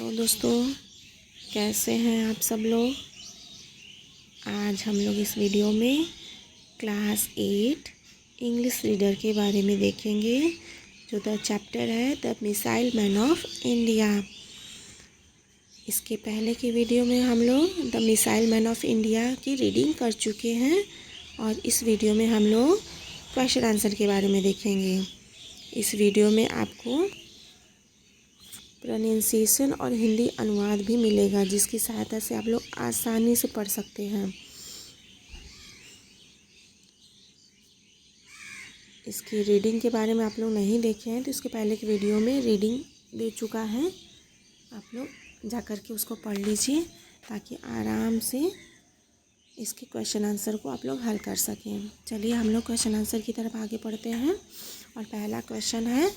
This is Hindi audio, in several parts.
तो दोस्तों, कैसे हैं आप सब लोग। आज हम लोग इस वीडियो में क्लास 8 इंग्लिश रीडर के बारे में देखेंगे, जो द चैप्टर है the missile man of India. इसके पहले की वीडियो में हम लोग the missile man of India की रीडिंग कर चुके हैं और इस वीडियो में हम लोग क्वेश्चन आंसर के बारे में देखेंगे। इस वीडियो में आपको प्रोनाउंसिएशन और हिंदी अनुवाद भी मिलेगा, जिसकी सहायता से आप लोग आसानी से पढ़ सकते हैं। इसकी रीडिंग के बारे में आप लोग नहीं देखे हैं तो इसके पहले की वीडियो में रीडिंग दे चुका है, आप लोग जा कर के उसको पढ़ लीजिए ताकि आराम से इसके क्वेश्चन आंसर को आप लोग हल कर सकें। चलिए हम लोग क्वेश्चन आंसर की तरफ आगे बढ़ते हैं और पहला क्वेश्चन है,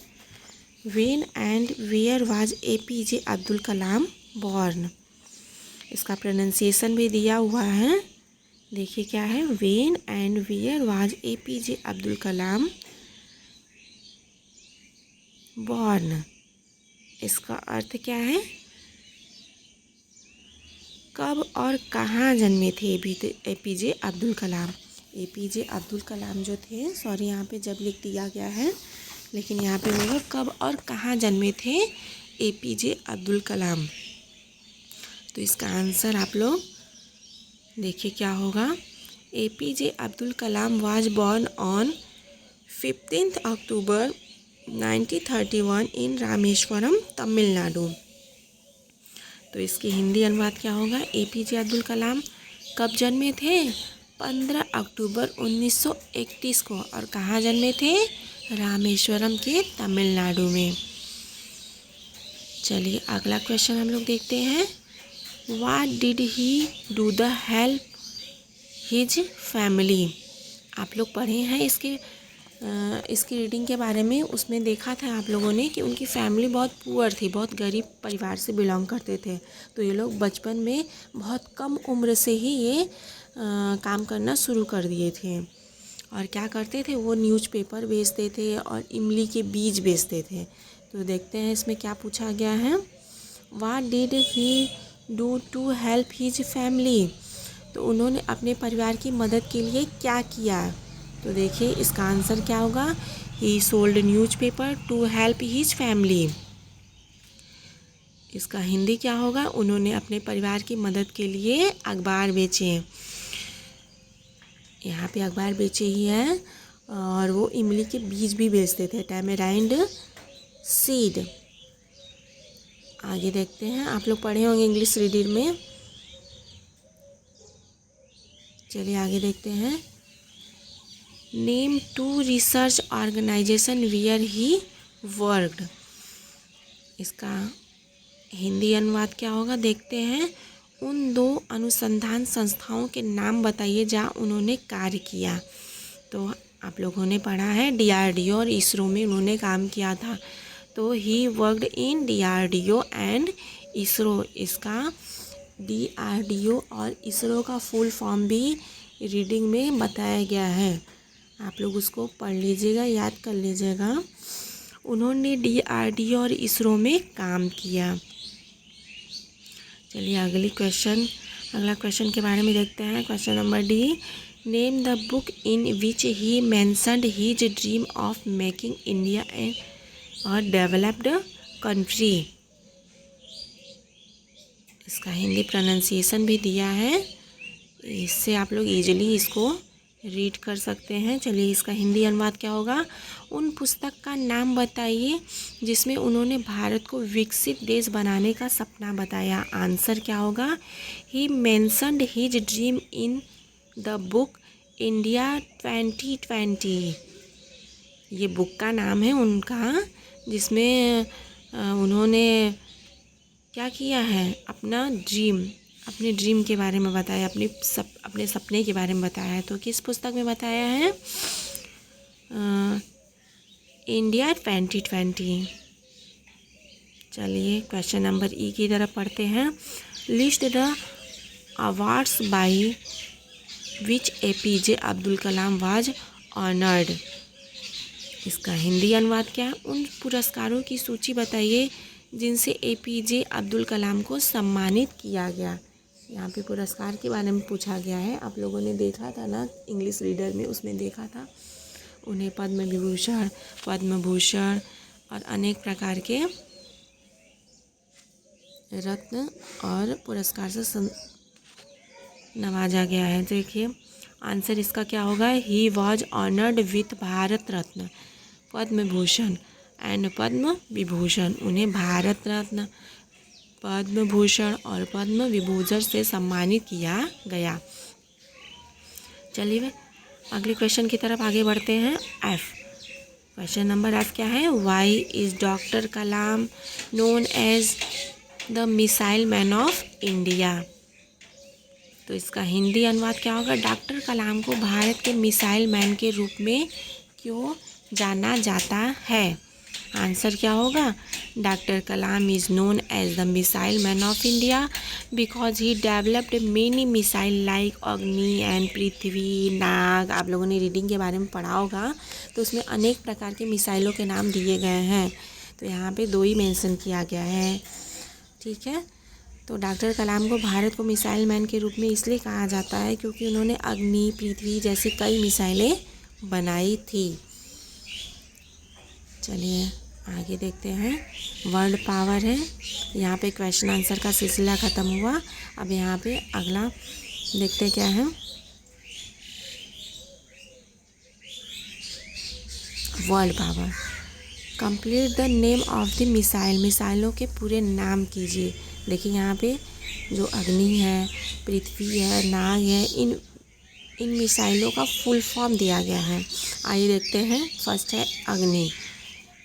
when and where was APJ Abdul Kalam born. इसका प्रोनाउंसिएशन भी दिया हुआ है, देखिए क्या है, when and where was APJ Abdul Kalam born. इसका अर्थ क्या है, कब और कहाँ जन्मे थे APJ अब्दुल कलाम। APJ अब्दुल कलाम जो थे, सॉरी यहाँ पे जब लिख दिया गया है, लेकिन यहाँ पे होगा कब और कहाँ जन्मे थे APJ अब्दुल कलाम। तो इसका आंसर आप लोग देखिए क्या होगा। APJ Abdul Kalam was born on 15 अक्टूबर 1931 इन रामेश्वरम, तमिलनाडु। तो इसकी हिंदी अनुवाद क्या होगा, APJ अब्दुल कलाम कब जन्मे थे, 15 अक्टूबर 1931 को, और कहाँ जन्मे थे, रामेश्वरम के तमिलनाडु में। चलिए अगला क्वेश्चन हम लोग देखते हैं, what did he do the help his family. आप लोग पढ़े हैं इसकी रीडिंग के बारे में, उसमें देखा था आप लोगों ने कि उनकी फैमिली बहुत पुअर थी, बहुत गरीब परिवार से बिलोंग करते थे। तो ये लोग बचपन में बहुत कम उम्र से ही ये काम करना शुरू कर दिए थे। और क्या करते थे, वो न्यूज़पेपर बेचते थे और इमली के बीज बेचते थे। तो देखते हैं इसमें क्या पूछा गया है, what did he do to help his family. तो उन्होंने अपने परिवार की मदद के लिए क्या किया। तो देखिए इसका आंसर क्या होगा, he sold newspaper to help his family. इसका हिंदी क्या होगा, उन्होंने अपने परिवार की मदद के लिए अखबार बेचे। यहाँ पे अखबार बेचे ही हैं, और वो इमली के बीज भी बेचते थे, टैमेराइंड सीड। आगे देखते हैं, आप लोग पढ़े होंगे इंग्लिश रीडिंग में। चलिए आगे देखते हैं, name 2 research organisation where he worked. इसका हिंदी अनुवाद क्या होगा, देखते हैं, उन 2 अनुसंधान संस्थाओं के नाम बताइए जहाँ उन्होंने कार्य किया। तो आप लोगों ने पढ़ा है DRDO और इसरो में उन्होंने काम किया था। तो he worked in DRDO and ISRO. इसका DRDO और इसरो का फुल फॉर्म भी रीडिंग में बताया गया है, आप लोग उसको पढ़ लीजिएगा, याद कर लीजिएगा। उन्होंने DRDO और इसरो में काम किया। चलिए अगला क्वेश्चन के बारे में देखते हैं। Question number D, name the book in which he mentioned his dream of making India और डेवलप्ड कंट्री। इसका हिंदी प्रोनाउंसिएशन भी दिया है, इससे आप लोग इजीली इसको रीड कर सकते हैं। चलिए इसका हिंदी अनुवाद क्या होगा, उन पुस्तक का नाम बताइए जिसमें उन्होंने भारत को विकसित देश बनाने का सपना बताया। आंसर क्या होगा, he mentioned his dream in the book India 2020। ये बुक का नाम है उनका, जिसमें उन्होंने क्या किया है, अपने ड्रीम के बारे में बताया, अपने सपने के बारे में बताया है। तो किस पुस्तक में बताया है, इंडिया 2020। चलिए क्वेश्चन नंबर E की तरफ पढ़ते हैं, list the awards by which APJ Abdul Kalam was honoured. इसका हिंदी अनुवाद क्या है, उन पुरस्कारों की सूची बताइए जिनसे APJ अब्दुल कलाम को सम्मानित किया गया। यहाँ पे पुरस्कार के बारे में पूछा गया है। आप लोगों ने देखा था ना इंग्लिश रीडर में, उसमें देखा था उन्हें पद्म विभूषण, पद्म भूषण और अनेक प्रकार के रत्न और पुरस्कार से नवाजा गया है। देखिए आंसर इसका क्या होगा, he was honoured with Bharat Ratna, Padma Bhushan and Padma Vibhushan. उन्हें भारत रत्न, पद्म भूषण और पद्म विभूषण से सम्मानित किया गया। चलिए अगले क्वेश्चन की तरफ आगे बढ़ते हैं। F, क्वेश्चन नंबर F क्या है, why is doctor Kalam known as the missile man of India. तो इसका हिंदी अनुवाद क्या होगा, डॉक्टर कलाम को भारत के मिसाइल मैन के रूप में क्यों जाना जाता है। आंसर क्या होगा, doctor Kalam is known as the missile man of India because he developed many missile like Agni and Prithvi, Nag. आप लोगों ने रीडिंग के बारे में पढ़ा होगा, तो उसमें अनेक प्रकार के मिसाइलों के नाम दिए गए हैं। तो यहाँ पे 2 ही मेंशन किया गया है, ठीक है। तो डॉक्टर कलाम को भारत को मिसाइल मैन के रूप में इसलिए कहा जाता है क्योंकि उन्होंने अग्नि, पृथ्वी जैसी कई मिसाइलें बनाई थी। चलिए आगे देखते हैं। वर्ल्ड पावर है, यहाँ पे क्वेश्चन आंसर का सिलसिला ख़त्म हुआ। अब यहाँ पे अगला देखते क्या है, world power. Complete the name of the missile, मिसाइलों के पूरे नाम कीजिए। देखिए यहाँ पे जो अग्नि है, पृथ्वी है, नाग है, इन मिसाइलों का फुल फॉर्म दिया गया है। आइए देखते हैं। फर्स्ट है अग्नि,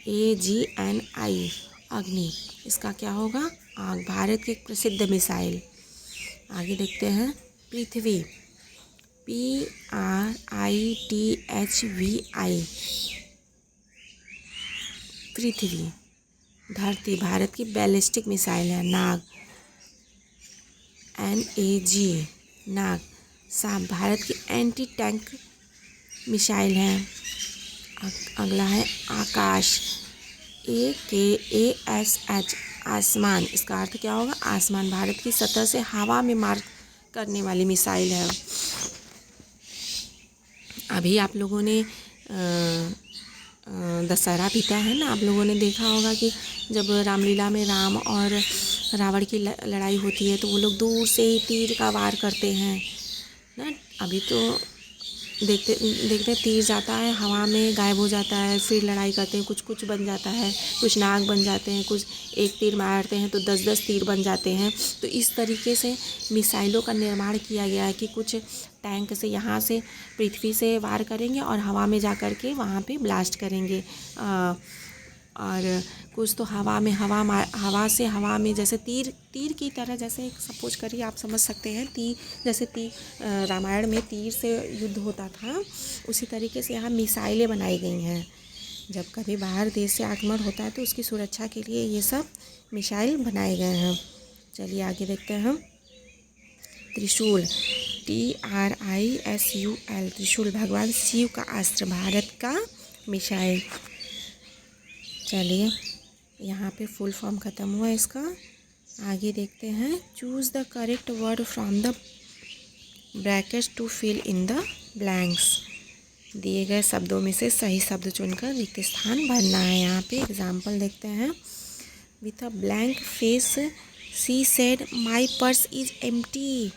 AGNI, अग्नि। इसका क्या होगा, आग, भारत की एक प्रसिद्ध मिसाइल। आगे देखते हैं पृथ्वी, PRITHVI, पृथ्वी। धरती, भारत की बैलिस्टिक मिसाइल है। नाग, NAG, नाग। सांप, भारत की एंटी टैंक मिसाइल है। अगला है आकाश, AKASH, आसमान। इसका अर्थ क्या होगा, आसमान, भारत की सतह से हवा में मार करने वाली मिसाइल है। अभी आप लोगों ने दशहरा बीता है ना, आप लोगों ने देखा होगा कि जब रामलीला में राम और रावण की लड़ाई होती है तो वो लोग दूर से ही तीर का वार करते हैं ना। अभी तो देखते तीर जाता है, हवा में गायब हो जाता है, फिर लड़ाई करते हैं, कुछ कुछ बन जाता है, कुछ नाग बन जाते हैं, कुछ एक तीर मारते हैं तो 10-10 तीर बन जाते हैं। तो इस तरीके से मिसाइलों का निर्माण किया गया है कि कुछ टैंक से यहाँ से पृथ्वी से वार करेंगे और हवा में जा कर के वहाँ पे ब्लास्ट करेंगे, और कुछ तो हवा से हवा में, जैसे तीर की तरह, जैसे सपोज करिए आप समझ सकते हैं जैसे रामायण में तीर से युद्ध होता था, उसी तरीके से यहाँ मिसाइलें बनाई गई हैं। जब कभी बाहर देश से आक्रमण होता है तो उसकी सुरक्षा के लिए ये सब मिसाइल बनाए गए हैं। चलिए आगे देखते हैं हम। त्रिशूल, TRISUL, त्रिशूल भगवान शिव का अस्त्र, भारत का मिसाइल। चलिए यहाँ पे फुल फॉर्म ख़त्म हुआ इसका। आगे देखते हैं। Choose the correct word from the brackets to fill in the blanks, दिए गए शब्दों में से सही शब्द चुनकर रिक्त स्थान भरना है। यहाँ पे एग्जाम्पल देखते हैं। With a blank face she said my purse is empty,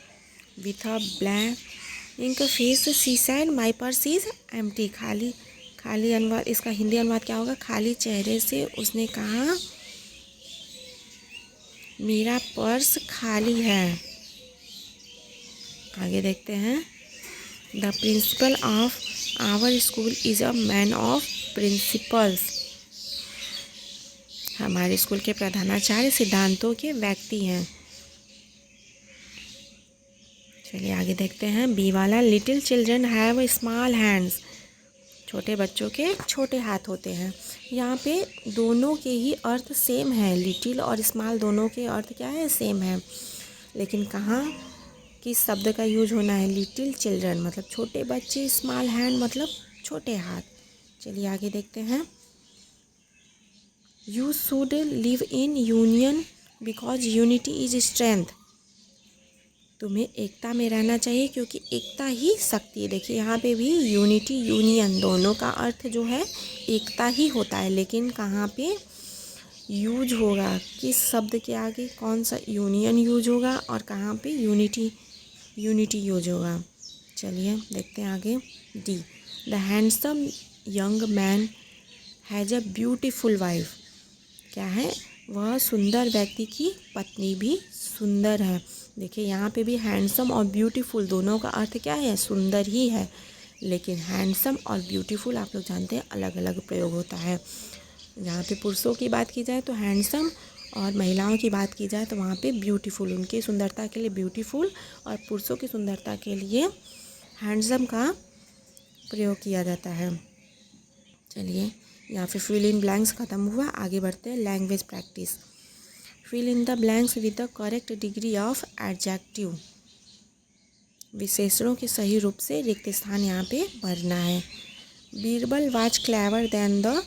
with a blank face she said my purse is empty, खाली अनुवाद, इसका हिंदी अनुवाद क्या होगा, खाली चेहरे से उसने कहा मेरा पर्स खाली है। आगे देखते हैं। The principal of our school is a man of principles, हमारे स्कूल के प्रधानाचार्य सिद्धांतों के व्यक्ति हैं। चलिए आगे देखते हैं। बी वाला, little children have small hands, छोटे बच्चों के छोटे हाथ होते हैं। यहाँ पे दोनों के ही अर्थ सेम है, लिटिल और स्मॉल दोनों के अर्थ क्या है, सेम है, लेकिन कहाँ किस शब्द का यूज होना है, लिटिल चिल्ड्रन मतलब छोटे बच्चे, स्मॉल हैंड मतलब छोटे हाथ। चलिए आगे देखते हैं। You should live in union because unity is strength. तुम्हें एकता में रहना चाहिए क्योंकि एकता ही शक्ति है। देखिए यहाँ पे भी यूनिटी यूनियन दोनों का अर्थ जो है एकता ही होता है, लेकिन कहाँ पे यूज होगा, किस शब्द के आगे कौन सा यूनियन यूज होगा और कहाँ पे यूनिटी यूज होगा। चलिए देखते हैं आगे। D, the handsome young man has a beautiful wife. क्या है, वह सुंदर व्यक्ति की पत्नी भी सुंदर है। देखिए यहाँ पे भी हैंडसम और ब्यूटीफुल दोनों का अर्थ क्या है, सुंदर ही है, लेकिन हैंडसम और ब्यूटीफुल आप लोग जानते हैं अलग अलग प्रयोग होता है। जहाँ पे पुरुषों की बात की जाए तो हैंडसम और महिलाओं की बात की जाए तो वहाँ पे ब्यूटीफुल, उनकी सुंदरता के लिए ब्यूटीफुल और पुरुषों की सुंदरता के लिए हैंडसम का प्रयोग किया जाता है। चलिए यहाँ पे फिल इन ब्लैंक्स ख़त्म हुआ, आगे बढ़ते हैं language practice. Fill in the blanks with the correct degree of adjective. विशेषणों के सही रूप से रिक्त स्थान यहाँ पे भरना है। Birbal was clever then the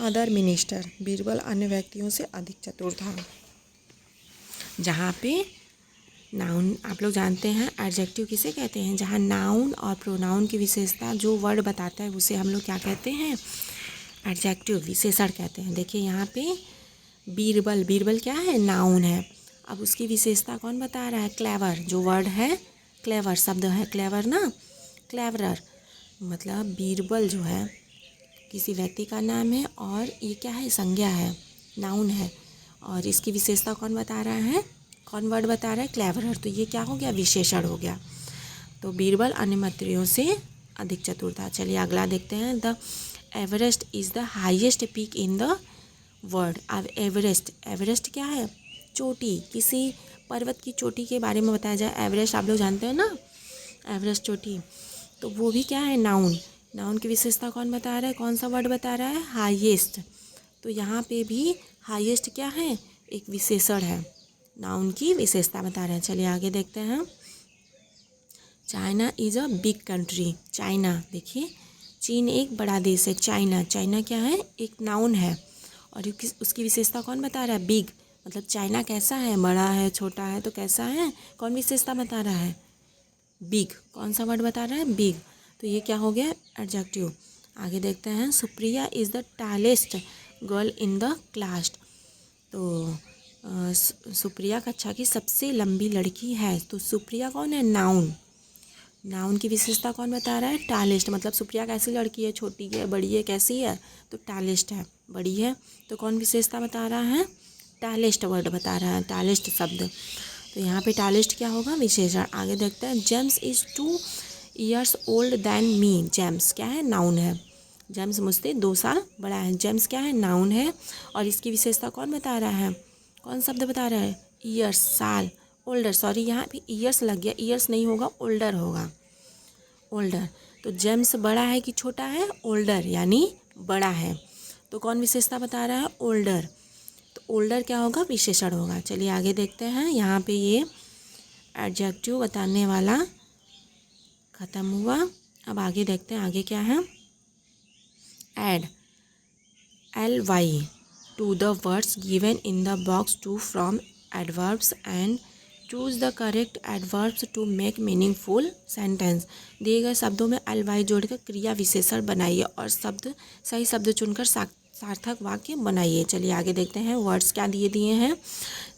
other minister. Birbal अन्य व्यक्तियों से अधिक चतुर था। जहाँ पे नाउन आप लोग जानते हैं एडजेक्टिव किसे कहते हैं, जहाँ नाउन और प्रोनाउन की विशेषता जो वर्ड बताता है उसे हम लोग क्या कहते हैं, एडजेक्टिव, विशेषण कहते हैं। देखिए यहाँ पे बीरबल, बीरबल क्या है, नाउन है। अब उसकी विशेषता कौन बता रहा है, क्लेवर, जो वर्ड है क्लेवर, शब्द है क्लेवर ना, क्लेवरर, मतलब बीरबल जो है किसी व्यक्ति का नाम है और ये क्या है, संज्ञा है, नाउन है, और इसकी विशेषता कौन बता रहा है, कौन वर्ड बता रहा है, क्लेवरर। तो ये क्या हो गया, विशेषण हो गया। तो बीरबल अन्य मंत्रियों से अधिक चतुर था। चलिए अगला देखते हैं। The Everest is the highest peak in the world. अब एवरेस्ट, एवरेस्ट क्या है, चोटी, किसी पर्वत की चोटी के बारे में बताया जाए, एवरेस्ट आप लोग जानते हैं ना, एवरेस्ट चोटी, तो वो भी क्या है, नाउन। नाउन की विशेषता कौन बता रहा है, कौन सा वर्ड बता रहा है, हाईएस्ट। तो यहाँ पे भी हाईएस्ट क्या है, एक विशेषण है, नाउन की विशेषता बता रहे हैं। चलिए आगे देखते हैं। China is a big country. China, देखिए चीन एक बड़ा देश है। चाइना, चाइना क्या है, एक नाउन है और उसकी विशेषता कौन बता रहा है, बिग, मतलब चाइना कैसा है, बड़ा है, छोटा है, तो कैसा है, कौन विशेषता बता रहा है, बिग। कौन सा वर्ड बता रहा है, बिग। तो ये क्या हो गया, एडजेक्टिव। आगे देखते हैं। Supriya is the tallest girl in the class. तो सुप्रिया कक्षा की सबसे लंबी लड़की है। तो सुप्रिया कौन है, नाउन। नाउन की विशेषता कौन बता रहा है, टालेस्ट, मतलब सुप्रिया कैसी लड़की है, छोटी है, बड़ी है, कैसी है, तो टालेस्ट है, बड़ी है। तो कौन विशेषता बता रहा है, टालेस्ट वर्ड बता रहा है, टालेस्ट शब्द। तो यहाँ पे टालेस्ट क्या होगा, विशेषण। आगे देखते हैं। James is 2 years old than me. James क्या है, नाउन है। जेम्स मुझसे 2 साल बड़ा है। जेम्स क्या है, नाउन है और इसकी विशेषता कौन बता रहा है, कौन शब्द बता रहा है, ईयर्स, साल। ओल्डर, सॉरी यहाँ पे ईयर्स लग गया, ईयर्स नहीं होगा, ओल्डर होगा, ओल्डर। तो जेम्स बड़ा है कि छोटा है, ओल्डर यानी बड़ा है। तो कौन विशेषता बता रहा है, ओल्डर। तो ओल्डर क्या होगा, विशेषण होगा। चलिए आगे देखते हैं। यहाँ पे ये एडजेक्टिव बताने वाला ख़त्म हुआ। अब आगे देखते हैं, आगे क्या है। Add ly to the words given in the box to from adverbs and choose the correct adverbs to make meaningful sentence। दिए गए शब्दों में ly जोड़कर क्रिया विशेषण बनाइए और सही शब्द चुनकर सार्थक वाक्य बनाइए। चलिए आगे देखते हैं। वर्ड्स क्या दिए हैं,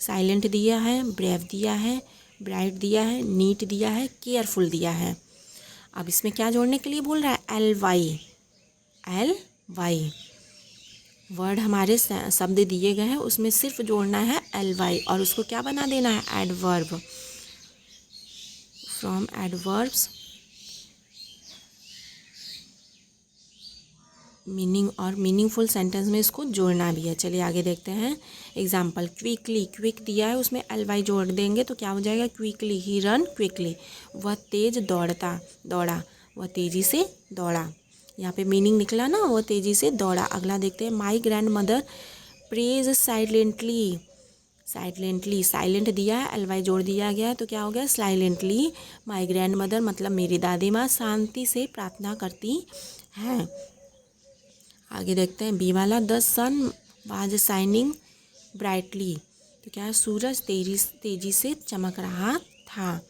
साइलेंट दिया है, ब्रेव दिया है, ब्राइट दिया है, नीट दिया है, केयरफुल दिया है। अब इसमें क्या जोड़ने के लिए बोल रहा है, ly वर्ड हमारे शब्द दिए गए हैं, उसमें सिर्फ जोड़ना है ly और उसको क्या बना देना है, एडवर्ब। फ्रॉम एडवर्ब्स मीनिंग और मीनिंगफुल सेंटेंस में इसको जोड़ना भी है। चलिए आगे देखते हैं। एग्जाम्पल, क्विकली, क्विक दिया है, उसमें ly जोड़ देंगे तो क्या हो जाएगा, क्विकली, ही रन क्विकली, वह तेज दौड़ा, वह तेज़ी से दौड़ा। यहाँ पे मीनिंग निकला ना, वो तेज़ी से दौड़ा। अगला देखते हैं। My grand mother praise silently, silent दिया है, ly जोड़ दिया गया है तो क्या हो गया, साइलेंटली। माई ग्रैंड मदर मतलब मेरी दादी माँ शांति से प्रार्थना करती हैं। आगे देखते हैं। बी वाला, the sun was shining brightly. तो क्या है, सूरज तेजी से चमक रहा था।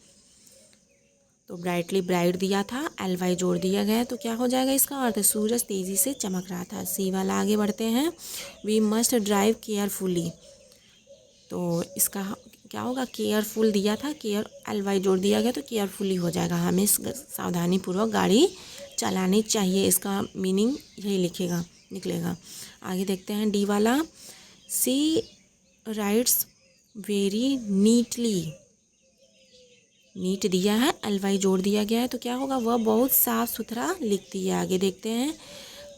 तो ब्राइटली ब्राइट दिया था, ly जोड़ दिया गया, तो क्या हो जाएगा इसका अर्थ, सूरज तेजी से चमक रहा था। सी वाला आगे बढ़ते हैं। We must drive carefully. तो इसका क्या होगा, केयरफुल दिया था, ly जोड़ दिया गया तो केयरफुली हो जाएगा। हमें सावधानीपूर्वक गाड़ी चलानी चाहिए, इसका मीनिंग यही निकलेगा। आगे देखते हैं डी वाला। सी राइट्स वेरी नीटली। नीट दिया है, ly जोड़ दिया गया है, तो क्या होगा, वह बहुत साफ सुथरा लिखती है। आगे देखते हैं।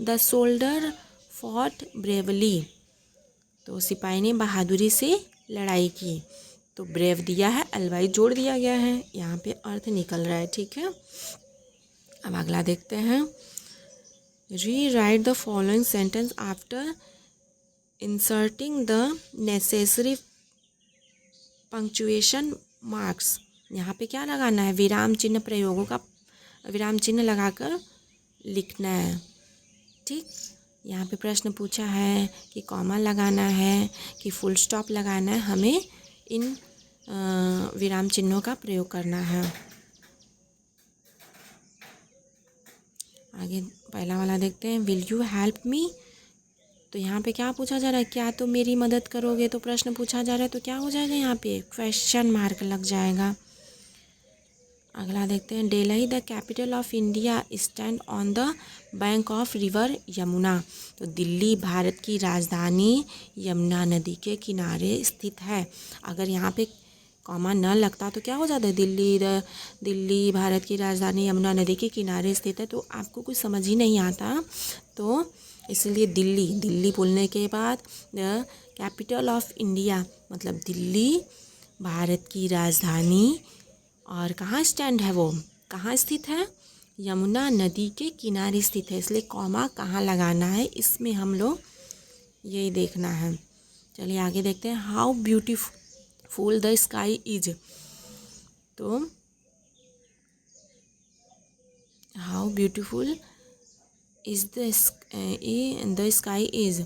The soldier fought bravely. तो सिपाही ने बहादुरी से लड़ाई की। तो ब्रेव दिया है, ly जोड़ दिया गया है, यहाँ पे अर्थ निकल रहा है। ठीक है, अब अगला देखते हैं। री right the following sentence after inserting the necessary punctuation marks. यहाँ पे क्या लगाना है, विराम चिन्ह प्रयोगों का विराम चिन्ह लगाकर लिखना है। ठीक, यहाँ पे प्रश्न पूछा है कि कॉमा लगाना है कि फुल स्टॉप लगाना है। हमें इन विराम चिन्हों का प्रयोग करना है। आगे पहला वाला देखते हैं। Will you help me. तो यहाँ पे क्या पूछा जा रहा है, क्या तुम मेरी मदद करोगे। तो प्रश्न पूछा जा रहा है, तो क्या हो जाएगा, यहाँ पे क्वेश्चन मार्क लग जाएगा। अगला देखते हैं। Delhi the capital of India stand on the bank of river Yamuna. तो दिल्ली भारत की राजधानी यमुना नदी के किनारे स्थित है। अगर यहाँ पे कॉमा न लगता तो क्या हो जाता है, दिल्ली भारत की राजधानी यमुना नदी के किनारे स्थित है, तो आपको कुछ समझ ही नहीं आता। तो इसलिए दिल्ली बोलने के बाद द कैपिटल ऑफ इंडिया मतलब दिल्ली भारत की राजधानी, और कहाँ स्टैंड है, वो कहाँ स्थित है, यमुना नदी के किनारे स्थित है। इसलिए कॉमा कहाँ लगाना है, इसमें हम लोग यही देखना है। चलिए आगे देखते हैं। How beautiful the sky is. तो how beautiful is the sky is.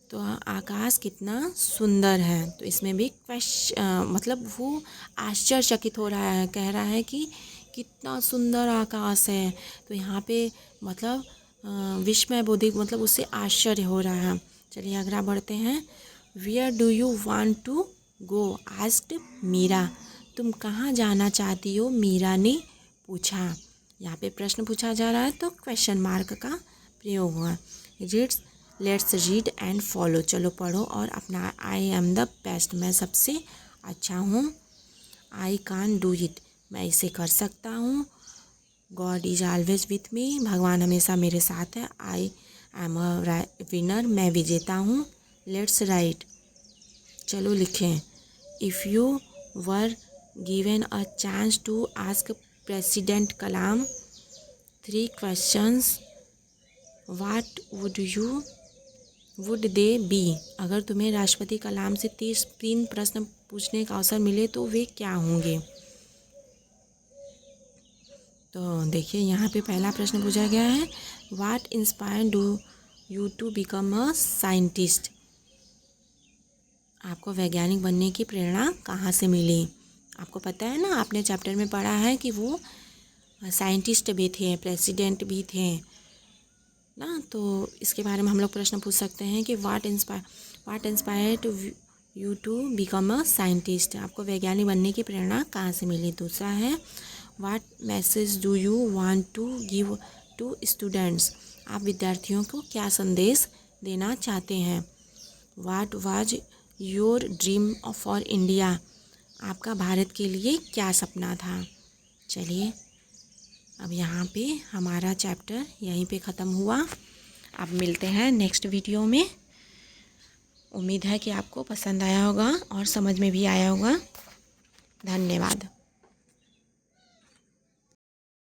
तो आकाश कितना सुंदर है। तो इसमें भी मतलब वो आश्चर्यचकित हो रहा है, कह रहा है कि कितना सुंदर आकाश है। तो यहाँ पे मतलब विस्मय बोधिक मतलब उससे आश्चर्य हो रहा है। चलिए आगे बढ़ते हैं। Where do you want to go asked Meera. तुम कहाँ जाना चाहती हो, मीरा ने पूछा। यहाँ पे प्रश्न पूछा जा रहा है तो क्वेश्चन मार्क का प्रयोग हुआ। Let's read and follow. चलो पढ़ो और अपना। I am the best. मैं सबसे अच्छा हूँ। I can do it. मैं इसे कर सकता हूँ। God is always with me. भगवान हमेशा मेरे साथ है। I am a winner. मैं विजेता हूँ। Let's write. चलो लिखें। If you were given a chance to ask president Kalam 3 questions, what would they be. अगर तुम्हें राष्ट्रपति कलाम से 3 प्रश्न पूछने का अवसर मिले तो वे क्या होंगे। तो देखिए यहाँ पे पहला प्रश्न पूछा गया है, what inspire do you to become a scientist. आपको वैज्ञानिक बनने की प्रेरणा कहाँ से मिली। आपको पता है ना, आपने चैप्टर में पढ़ा है कि वो साइंटिस्ट भी थे, प्रेसिडेंट भी थे ना। तो इसके बारे में हम लोग प्रश्न पूछ सकते हैं कि what inspired you to become a scientist. आपको वैज्ञानिक बनने की प्रेरणा कहाँ से मिली। दूसरा है, what message do you want to give to students. आप विद्यार्थियों को क्या संदेश देना चाहते हैं। What was your dream for India. आपका भारत के लिए क्या सपना था। चलिए अब यहाँ पे हमारा चैप्टर यहीं पे ख़त्म हुआ। अब मिलते हैं नेक्स्ट वीडियो में। उम्मीद है कि आपको पसंद आया होगा और समझ में भी आया होगा। धन्यवाद।